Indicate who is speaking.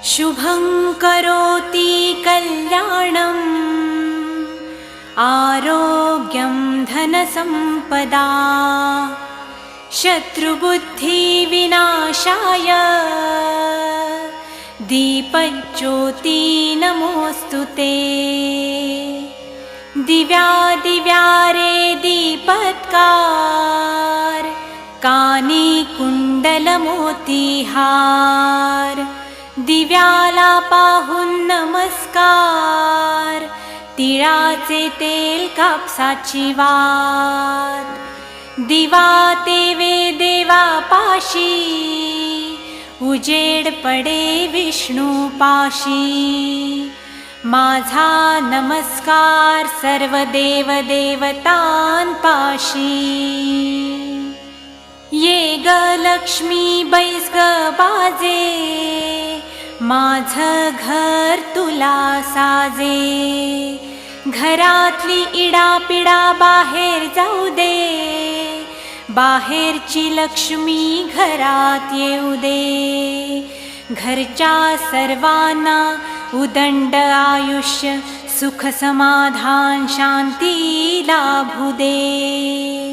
Speaker 1: शुभं करोति कल्याणम् आरोग्यं धनसम्पदा शत्रुबुद्धिविनाशाय दीपज्योति नमोऽस्तुते। दिव्यादिव्यारे दीपत्कार कानी कुंडलमोतीहार दिव्याला पाहून नमस्कार तिळाचे तेल कापसाची वात दिवा तेवे देवापाशी उजेड पडे विष्णू पाशी माझा नमस्कार सर्व देव देवतांपाशी ये ग लक्ष्मी बैस ग बाजे माझं घर तुला साजे घरातली इडापिडा बाहेर जाऊ दे बाहेरची लक्ष्मी घरात येऊ दे घरच्या सर्वांना उदंड आयुष्य सुख समाधान शांती लाभू दे।